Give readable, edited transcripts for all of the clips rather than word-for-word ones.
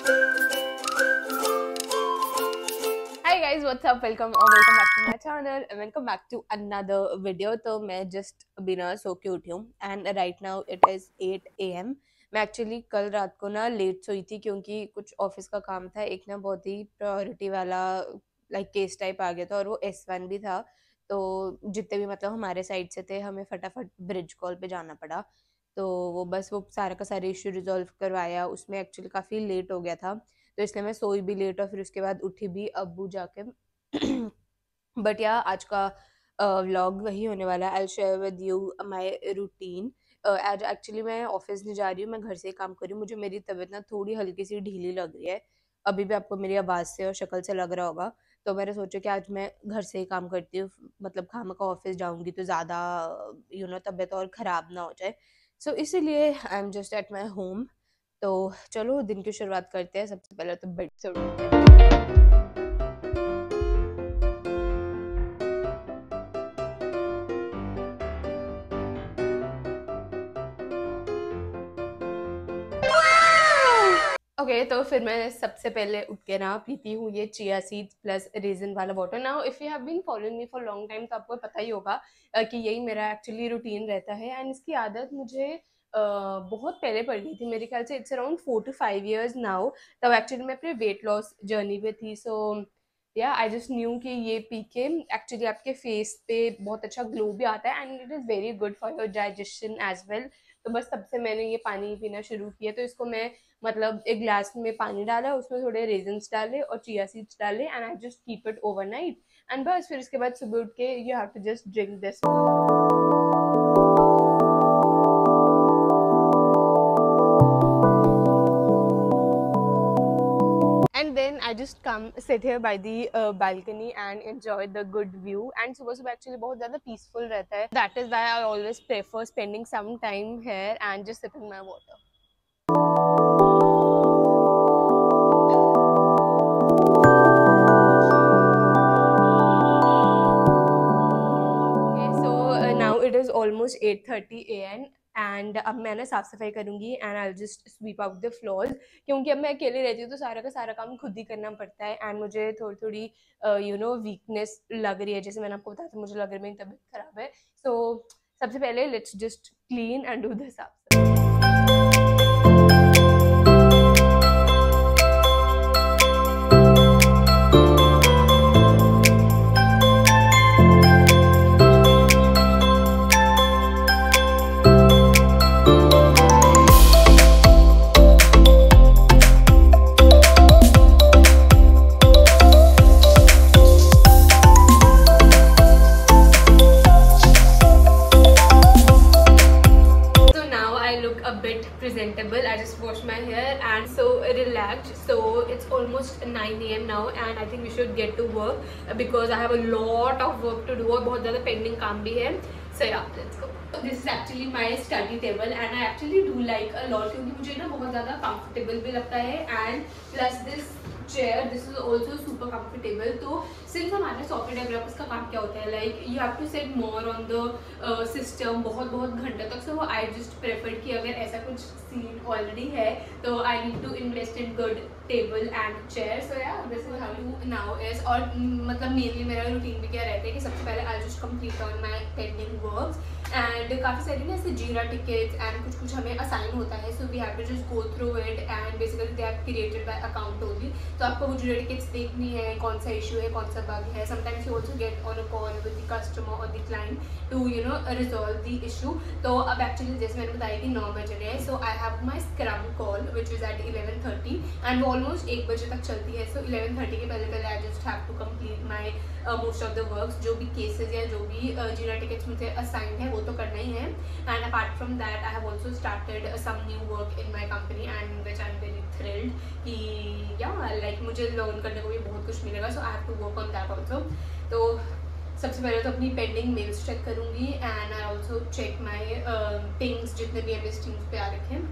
Hi guys, what's up? Welcome back to my channel and welcome back to another video. तो मैं just अभी ना सो के उठी हूँ and right now it is 8 AM. मैं एक्चुअली कल रात को ना लेट सोई थी क्योंकि कुछ ऑफिस का काम था, एक ना बहुत ही प्रायोरिटी वाला लाइक केस टाइप आ गया था और वो S1 भी था। तो जितने भी मतलब हमारे साइड से थे हमें फटाफट ब्रिज कॉल पे जाना पड़ा। तो वो सारा का सारा इशू रिजॉल्व करवाया, उसमें एक्चुअली काफ़ी लेट हो गया था तो इसलिए मैं सोई भी लेट और फिर उसके बाद उठी भी अब्बू जाके। बट या आज का व्लॉग वही होने वाला है। I share with you my routine. आज एक्चुअली मैं ऑफिस नहीं जा रही हूँ, मैं घर से ही काम कर रही हूँ। मुझे मेरी तबीयत ना थोड़ी हल्की सी ढीली लग रही है, अभी भी आपको मेरी आवाज़ से और शक्ल से लग रहा होगा। तो मैंने सोचा कि आज मैं घर से ही काम करती हूँ, मतलब खामखा ऑफिस जाऊँगी तो ज़्यादा तबीयत और ख़राब ना हो जाए। सो इसीलिए आई am just at my home. तो चलो दिन की शुरुआत करते हैं। सबसे पहले तो बेड से उठते हैं। ओके तो फिर मैं सबसे पहले उठ के ना पीती हूँ ये चिया सीड्स प्लस रेजिन वाला water. Now if you have been following me for long time तो आपको पता ही होगा कि यही मेरा एक्चुअली रूटीन रहता है। एंड इसकी आदत मुझे बहुत पहले पड़ गई थी, मेरे ख्याल से it's around 4 to 5 years now. तब एक्चुअली मैं अपने वेट लॉस जर्नी पे थी। सो या आई जस्ट न्यू कि ये पी के एक्चुअली आपके फेस पे बहुत अच्छा ग्लो भी आता है and it is very good for your digestion as well. तो बस तब से मैंने ये पानी पीना शुरू किया। तो इसको मैं मतलब एक ग्लास में पानी डाला, उसमें थोड़े रेजन्स डाले और चिया सीड्स डाले and I just keep it overnight and बस फिर इसके बाद सुबह उठ के you have to just drink this. And then I just come sit here by the balcony and enjoy the good view. And सुबह actually बहुत ज़्यादा peaceful रहता है. That is why I always prefer spending some time here and just sipping my water. Okay, so now it is almost 8:30 AM. And अब मैं ना साफ़ सफाई करूँगी and I just SVEEP out the floors क्योंकि अब मैं अकेले रहती हूँ तो सारा का सारा काम खुद ही करना पड़ता है। एंड मुझे थोड़ी थोड़ी वीकनेस लग रही है, जैसे मैंने आपको बताया था मुझे लग रहा है मेरी तबीयत ख़राब है। सो सबसे पहले let's just clean and do the साफ सफाई। Presentable. I just washed my hair and so relaxed. So it's almost 9 AM now and I think we should get to work because I have a lot of work to do और बहुत ज़्यादा pending काम भी है. So yeah, let's go. This is actually my study table and I actually do like a lot क्योंकि मुझे ना बहुत ज़्यादा comfortable भी लगता है and plus this chair, this is also super comfortable. तो सिंस हमारे सॉफ्टवेयर डेवलपर्स का काम क्या होता है, like you have to set more on the system बहुत घंटे तक। सो आई जस्ट प्रेफर कि अगर ऐसा कुछ सीट ऑलरेडी है तो I need to invest in good table and chair. So या this is how to now is. और मतलब मेनली मेरा रूटीन भी क्या रहता है कि सबसे पहले I just complete on my pending works and काफ़ी सारी ना ऐसे जीरा टिकट्स एंड कुछ हमें असाइन होता है। So we have to just go through it and basically they are created by account only. तो आपको वो जीरा टिकट्स देखनी है, कौन सा इशू है, कौन सा बग है। Sometimes you also get on a call with the customer और the client to resolve the issue. तो अब एक्चुअली जैसे मैंने बताया कि 9 बज रहे हैं। So I have my scrum call which is at 11:30 and वो ऑलमोस्ट 1 बजे तक चलती है। सो 11:30 के पहले I just have to complete my most of the works, जो भी केसेज या जो भी जीरा टिकट्स मुझे असाइंड है वो तो करना ही है। And apart from that I have also started some new work in my company and which I am very thrilled कि या लाइक मुझे लर्न करने को भी बहुत कुछ मिलेगा। So I have to work on that also. तो सबसे पहले तो अपनी पेंडिंग मेल्स चेक करूँगी and I also check my pings जितने भी MS टीम्स पे आ रखे हैं।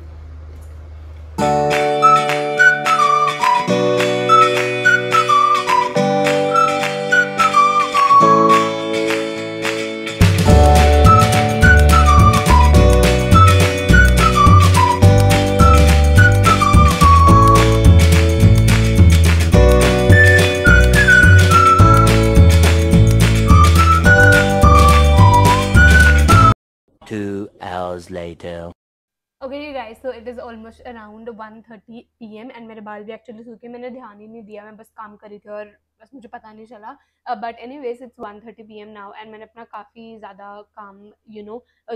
later. Okay guys, so it is almost around 1:30 PM and मेरे बाल भी एक्चुअली सूखे, मैंने ध्यान ही नहीं दिया, मैं बस काम कर रही थी और बस मुझे पता नहीं चला। But anyways it's 1:30 PM now and मैंने अपना काफ़ी ज़्यादा काम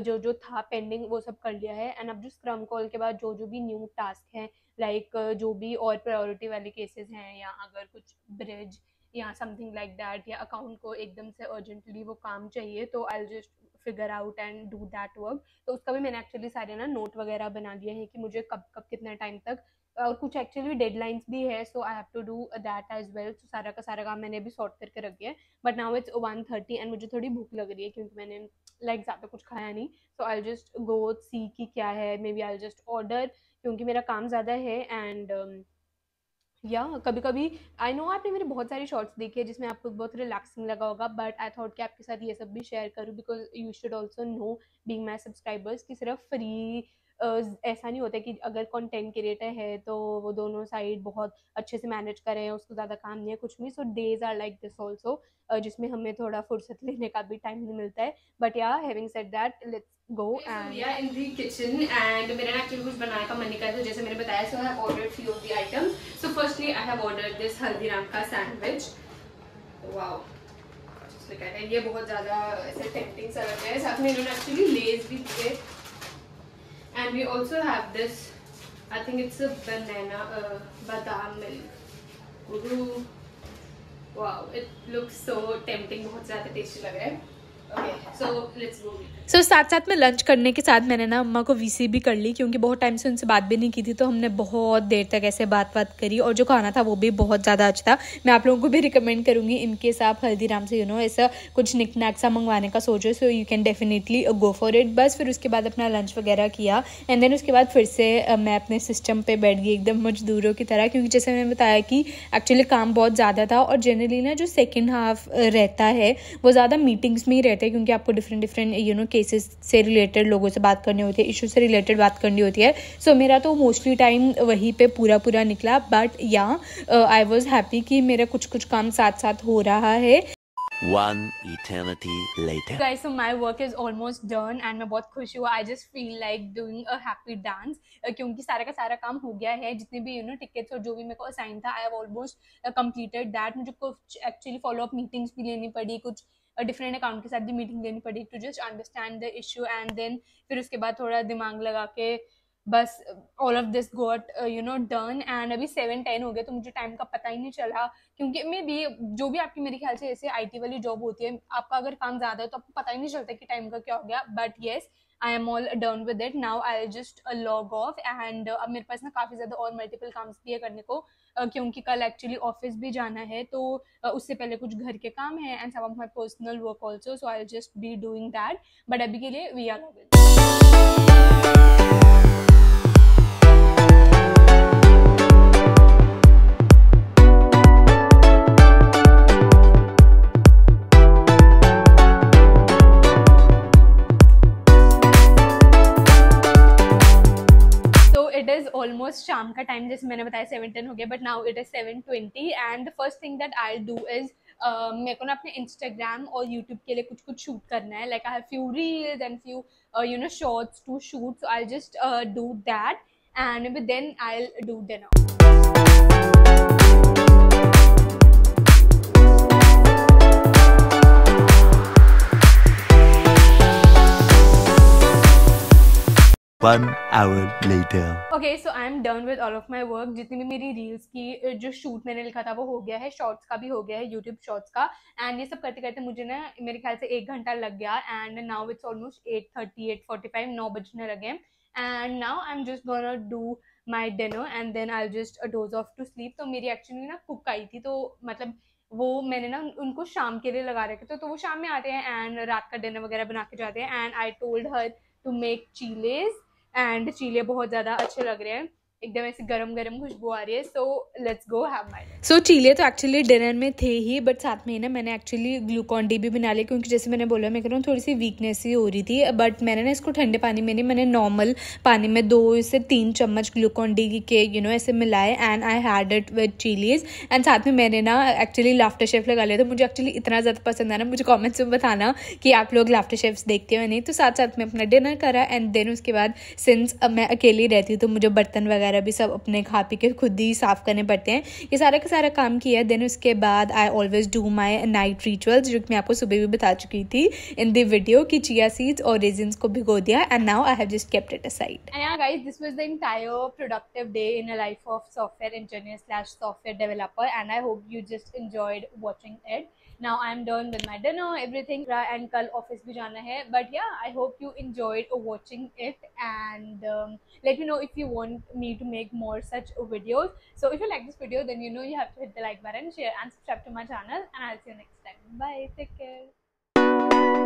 जो जो था पेंडिंग वो सब कर लिया है। एंड अब जो स्क्रम कॉल के बाद जो जो भी न्यू टास्क हैं, लाइक जो भी और प्रायोरिटी वाले केसेस हैं, या अगर कुछ ब्रिज या समथिंग लाइक दैट, या अकाउंट को एकदम से अर्जेंटली वो काम चाहिए, तो I will just figure out and do that work. तो उसका भी मैंने एक्चुअली सारे ना नोट वगैरह बना लिए हैं कि मुझे कब कब कितना टाइम तक, और कुछ एक्चुअली डेडलाइंस भी है, so I have to do that as well. तो सारा का सारा काम मैंने भी सॉर्ट करके रख दिया है। बट नाउ इट्स 1:30 एंड मुझे थोड़ी भूख लग रही है क्योंकि मैंने ज़्यादा कुछ खाया नहीं। सो आई जस्ट गो सी कि क्या है, maybe I just order, क्योंकि मेरा काम ज़्यादा है। एंड या कभी कभी आई नो आपने मेरे बहुत सारी शॉर्ट्स देखी है जिसमें आपको बहुत रिलैक्सिंग लगा होगा, बट आई थॉट कि आपके साथ ये सब भी शेयर करूँ, because you should also know being my subscribers कि सिर्फ फ्री ऐसा नहीं होता कि अगर कंटेंट क्रिएटर है तो वो दोनों साइड बहुत अच्छे से मैनेज करें, उसको ज़्यादा काम नहीं है कुछ भी। So days are like this also, जिसमें हमें थोड़ा फुर्सत लेने का भी टाइम नहीं मिलता है। बट या having said that, let's go and we are in the kitchen and मेरा एक्चुअली कुछ बनाने का मन नहीं कर रहा था, जैसे मैंने बताया। So I have ordered few of the items. So firstly I have ordered this Haldiram का sandwich. Wow, just look at it, ये बहुत ज़्यादा ऐसे टेम्पटिंग सा लग रहा है। साथ में इन्होंने एक्चुअली लेस भी दिए। And we also have this, I think it's a banana badam milk. Wow, it looks so tempting, बहुत ज़्यादा टेस्टी लग रहा है। सो साथ साथ में लंच करने के साथ मैंने ना अम्मा को वीसी भी कर ली, क्योंकि बहुत टाइम से उनसे बात भी नहीं की थी, तो हमने बहुत देर तक ऐसे बात करी। और जो खाना था वो भी बहुत ज़्यादा अच्छा था। मैं आप लोगों को भी रिकमेंड करूँगी, इनकेस आप हल्दीराम से ऐसा कुछ निकनैक सा मंगवाने का सोचो, so you can definitely go for it. बस फिर उसके बाद अपना लंच वगैरह किया एंड देन उसके बाद फिर से मैं अपने सिस्टम पर बैठ गई एकदम मजदूरों की तरह, क्योंकि जैसे मैंने बताया कि एक्चुअली काम बहुत ज़्यादा था। और जनरली ना जो सेकेंड हाफ रहता है वो ज़्यादा मीटिंग्स में ही रहता है, क्योंकि आपको डिफरेंट केसेस से रिलेटेड लोगों से बात करनी होती है, इशू से रिलेटेड बात करनी होती है। सो मेरा तो मोस्टली टाइम वहीं पे पूरा निकला। बट या आई वॉज हैप्पी कि मेरा कुछ काम साथ साथ हो रहा है। One eternity later. Guys, so my work is almost done and मैं बहुत खुश हूँ। I just feel like doing a happy dance, क्योंकि सारा का सारा काम हो गया है। जितने भी टिकट्स और जो भी मेरे को असाइन था, I have almost completed that। मुझे कुछ एक्चुअली फॉलो अप मीटिंग्स भी लेनी पड़ी, कुछ डिफरेंट अकाउंट के साथ भी मीटिंग लेनी पड़ी to just understand the issue. And then फिर उसके बाद थोड़ा दिमाग लगा के बस all of this got done. And अभी 7:10 हो गया, तो मुझे टाइम का पता ही नहीं चला, क्योंकि मे बी जो भी आपकी मेरे ख्याल से ऐसे IT वाली जॉब होती है, आपका अगर काम ज़्यादा है तो आपको पता ही नहीं चलता कि टाइम का क्या हो गया। But yes, I am all done with it now. I just log of. And अब मेरे पास ना काफ़ी ज़्यादा और मल्टीपल काम भी है करने को, क्योंकि कल एक्चुअली ऑफिस भी जाना है, तो उससे पहले कुछ घर के काम है and some of my personal work also. So I just be doing that. But अभी के लिए we are log in. Almost शाम का टाइम, जैसे मैंने बताया 7:10 हो गया, but now it is 7:20। And the first thing that I do is मेरे को ना अपने इंस्टाग्राम और यूट्यूब के लिए कुछ शूट करना है। Like I have few reels and few shorts to shoot, so I just do that and then I do dinner. One hour later. Okay, so I am done with all of my work. जितनी भी मेरी reels की जो shoot मैंने लिखा था वो हो गया है, शॉर्ट्स का भी हो गया है, यूट्यूब शॉर्ट्स का। एंड ये सब करते करते मुझे ना मेरे ख्याल से 1 घंटा लग गया। एंड नाउ इट्स ऑलमोस्ट 8:30, 8:45, 9 बजने लगे। And now I am just gonna do my dinner and then I just doze off to sleep. तो मेरी एक्चुअली ना कुक आई थी, तो मतलब वो मैंने ना उनको शाम के लिए लगा रखे थे, तो वो शाम में आते हैं एंड रात का डिनर वगैरह बना के जाते हैं। And I told her to make चीलेज, एंड चीले बहुत ज़्यादा अच्छे लग रहे हैं। एकदम ऐसे गरम गरम खुशबू आ रही है. So let's go have my. So चीले तो एक्चुअली डिनर में थे ही, बट साथ में ना मैंने एक्चुअली ग्लूकॉन डी भी बना लिया, क्योंकि जैसे मैंने बोला मेरे को थोड़ी सी वीकनेस ही हो रही थी. बट मैंने ना इसको ठंडे पानी में नहीं, मैंने नॉर्मल पानी में 2 से 3 चम्मच ग्लूकॉन डी के ऐसे मिलाए and I had it with chillies. And साथ में मैंने ना एक्चुअली लाफ्टर शेफ लगा लिया. तो मुझे एक्चुअली इतना ज़्यादा पसंद है ना, मुझे कॉमेंट्स में बताना कि आप लोग लाफ्टर शेफ्स देखते हो नहीं. तो साथ साथ में अपना डिनर करा एंड देन उसके बाद सिंस मैं अकेली रहती हूँ तो मुझे बर्तन वगैरह भी सब अपने खा पी के खुद ही साफ़ करने पड़ते हैं. ये सारा का सारा काम किया. देन उसके बाद I always do my night rituals, जो कि मैं आपको सुबह भी बता चुकी थी इन द वीडियो कि चिया सीड्स और रेजिन्स को भिगो दिया and now I have just kept it aside. And yeah guys, this was the entire productive day in a life of software engineer / software developer, and I hope you just enjoyed watching it. Now I'm done with my dinner, everything, and kal office bhi jana hai. But yeah, I hope you enjoyed watching it, and let me know if you want me to make more such videos. So if you like this video, then you have to hit the like button, share and subscribe to my channel, and I'll see you next time. Bye, take care.